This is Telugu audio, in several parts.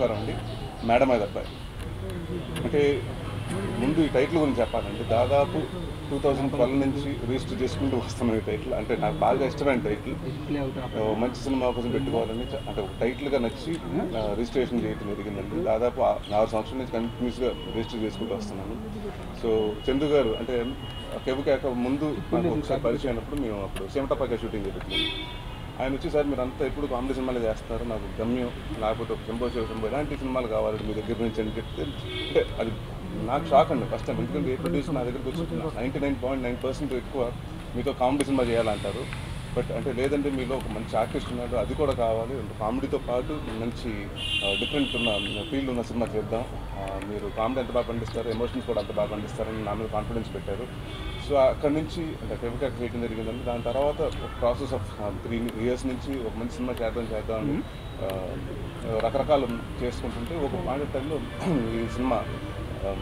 నమస్కారం అండి. మేడం మీద అబ్బాయి అంటే ముందు ఈ టైటిల్ గురించి చెప్పాలంటే దాదాపు 2012 నుంచి రిజిస్టర్ చేసుకుంటూ వస్తున్నాం. ఈ టైటిల్ అంటే నాకు బాగా ఇష్టమైన టైటిల్. మంచి సినిమా కోసం పెట్టుకోవాలని అంటే ఒక టైటిల్గా నచ్చి రిజిస్ట్రేషన్ చేయడం జరిగిందండి. దాదాపు 6 సంవత్సరాల నుంచి కంటిన్యూస్గా రిజిస్టర్ చేసుకుంటూ వస్తున్నాను. సో చందు గారు అంటే కెబుకాక ముందు నాకు ఒకసారి పరిచయం అయినప్పుడు మేము అప్పుడు సిమటపాక షూటింగ్ జరుగుతుంది. ఆయన వచ్చి సార్ మీరు అంతా ఎప్పుడు కామెడీ సినిమాలు చేస్తారు, నాకు గమ్యం లేకపోతే ఒక శంభో ఇలాంటి సినిమాలు కావాలి మీ దగ్గర నుంచి అని చెప్తే అంటే అది నాకు షాక్ అండి ఫస్ట్ టైం. ఎందుకంటే ఏ ప్రొడ్యూసర్ నా దగ్గరికి వచ్చి 99.9% ఎక్కువ మీతో కామెడీ సినిమా చేయాలంటారు. బట్ అంటే లేదంటే మీలో ఒక మంచి ఆర్టిస్ట్ ఉన్నాడు, అది కూడా కావాలి, కామెడీతో పాటు మంచి డిఫరెంట్ ఉన్న ఫీల్డ్ ఉన్న సినిమా చేద్దాం, మీరు కామెడీ ఎంత బాగా పండిస్తారు, ఎమోషన్స్ కూడా అంత బాగా పండిస్తారని నా మీద కాన్ఫిడెన్స్ పెట్టారు. సో అక్కడి నుంచి అంటే కెబుకాక్ చేయడం జరిగిందండి. దాని తర్వాత ఒక ప్రాసెస్ ఆఫ్ 3 years నుంచి ఒక మంచి సినిమా చేద్దామని రకరకాలు చేసుకుంటుంటే ఒక పాయింట్ టైంలో ఈ సినిమా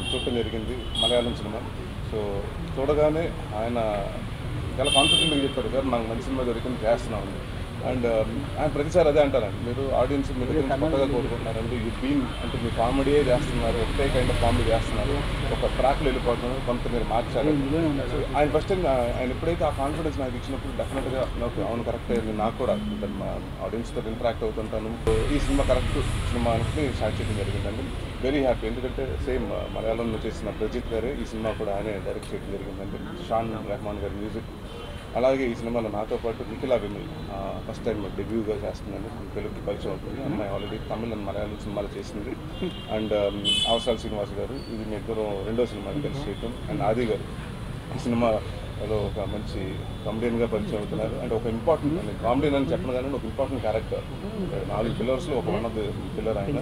చూడటం జరిగింది, మలయాళం సినిమా. సో చూడగానే ఆయన చాలా కాన్ఫిడెంట్గా చెప్పారు, సార్ నాకు మంచి సినిమా దొరికింది చేస్తున్నామండి. అండ్ ఆయన ప్రతిసారి అదే అంటారండి, మీరు ఆడియన్స్ మీ దగ్గర కొత్తగా కోరుకుంటున్నారండి, యూ బీన్ అంటే మీ కామెడీయే చేస్తున్నారు, ఒకటే కైండ్ ఆఫ్ కామెడీ చేస్తున్నారు, ఒక ట్రాక్లో వెళ్ళిపోతున్నారు, కొంత మీరు మార్చారు. సో ఆయన ఫస్ట్ టైం ఆయన ఎప్పుడైతే ఆ కాన్ఫిడెన్స్ నాకు ఇచ్చినప్పుడు డెఫినెట్గా నాకు అవును కరెక్ట్ అయింది, నాకు కూడా మా ఆడియన్స్తో ఇంటరాక్ట్ అవుతుంటాను, ఈ సినిమా కరెక్ట్ సినిమా అనుకుని స్టార్ట్ చేయడం జరిగిందండి. Very happy. ఎందుకంటే సేమ్ మలయాళంలో చేసిన ప్రజిత్ గారే ఈ సినిమా కూడా ఆయనే డైరెక్ట్ చేయడం జరిగిందండి. షాన్ రెహమాన్ గారి మ్యూజిక్. అలాగే ఈ సినిమాలో నాతో పాటు నిఖిలా విమల్ ఫస్ట్ టైం డెబ్యూగా చేస్తుందండి. తెలుగుకి పరిచయం అవుతుంది. అమ్మాయి ఆల్రెడీ తమిళ అండ్ మలయాళం సినిమాలు చేసింది. అండ్ అవసరాల శ్రీనివాస్ గారు, ఇది మీ ఇద్దరు రెండో సినిమాని కలిసి చేయటం. అండ్ ఆది గారు ఈ సినిమాలో ఒక మంచి కామెడియన్గా పరిచయం అవుతున్నారు. అంటే ఒక ఇంపార్టెంట్ కామెడియన్ అని చెప్పను కానీ ఒక ఇంపార్టెంట్ క్యారెక్టర్, 4 పిల్లర్స్లో ఒక వన్ ఆఫ్ ది పిల్లర్ ఆయన.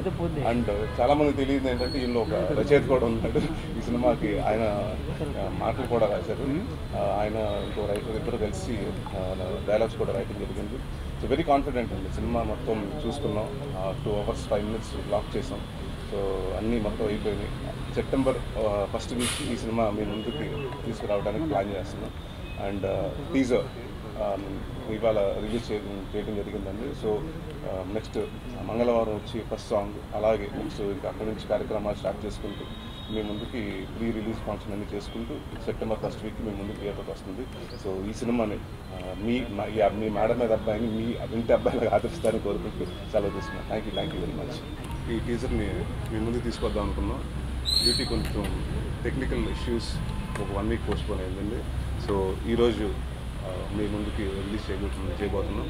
అండ్ చాలామంది తెలియదు ఏంటంటే ఈయనలో ఒక రచయిత కూడా ఉన్నాడు. ఈ సినిమాకి ఆయన మాటలు కూడా రాశారు, ఆయన ఇంకో రైటర్ ఇద్దరు కలిసి డైలాగ్స్ కూడా రాయటం జరిగింది. సో వెరీ కాన్ఫిడెంట్ అండి. సినిమా మొత్తం చూసుకున్నాం, 2 hours 5 minutes బ్లాక్ చేసాం. సో అన్నీ మొత్తం అయిపోయినాయి. సెప్టెంబర్ 1st వీక్ ఈ సినిమా మీ ముందుకి తీసుకురావడానికి ప్లాన్ చేస్తున్నాం. అండ్ టీజర్ ఇవాళ రిలీజ్ చేయడం జరిగిందండి. సో నెక్స్ట్ మంగళవారం వచ్చి ఫస్ట్ సాంగ్, అలాగే నెక్స్ట్ ఇంకా అక్కడి నుంచి కార్యక్రమాలు స్టార్ట్ చేసుకుంటూ మీ ముందుకి ప్రీ రిలీజ్ ఫంక్షన్ అన్ని చేసుకుంటూ September 1st వీక్ మీ ముందుకు థియేటర్కి వస్తుంది. సో ఈ సినిమాని మీ మేడం మీద అబ్బాయిని మీ ఇంటి అబ్బాయిలాగా ఆదరిస్తారని కోరుకుంటూ సెలవు తీసుకున్నాను. Thank you very much. ఈ టీజర్ని మీ ముందుకు తీసుకొద్దాం అనుకున్నాం. డ్యూటీ కొంచెం టెక్నికల్ ఇష్యూస్ ఒక 1 week పోస్ట్పోన్ అయిందండి. సో ఈరోజు మీ ముందుకి రిలీజ్ చేయబోతున్నాం.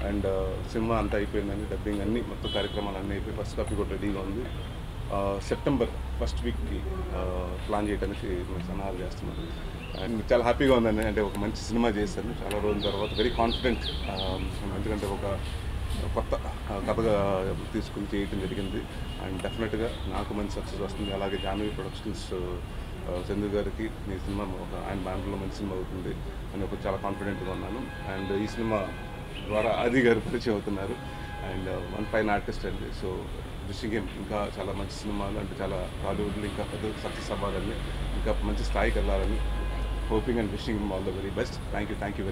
అండ్ సినిమా అంతా అయిపోయిందండి, డబ్బింగ్ అన్నీ మొత్తం కార్యక్రమాలు అన్నీ అయిపోయి ఫస్ట్ కాపీ కూడా రెడీగా ఉంది. September 1st వీక్కి ప్లాన్ చేయడానికి మేము సన్నాహాలు చేస్తున్నాం. అండ్ చాలా హ్యాపీగా ఉందండి. అంటే ఒక మంచి సినిమా చేశాను చాలా రోజుల తర్వాత. వెరీ కాన్ఫిడెంట్, ఎందుకంటే ఒక కొత్త కథగా తీసుకుని చేయడం జరిగింది. అండ్ డెఫినెట్గా నాకు మంచి సక్సెస్ వస్తుంది. అలాగే జాహ్నవి ప్రొడక్షన్స్ చందు గారికి ఈ సినిమా ఆయన బ్యాంకులో మంచి సినిమా అవుతుంది అని ఒక చాలా కాన్ఫిడెంట్గా ఉన్నాను. అండ్ ఈ సినిమా ద్వారా ఆది గారు పరిచయం అవుతున్నారు. అండ్ వన్ ఫైన్ ఆర్టిస్ట్ అండి. సో విషింగ్ హిమ్ ఇంకా చాలా మంచి సినిమాలు అంటే చాలా టాలీవుడ్లో ఇంకా పెద్ద సక్సెస్ అవ్వాలని, ఇంకా మంచి స్థాయికి వెళ్ళాలని hoping and wishing him all the very best. Thank you very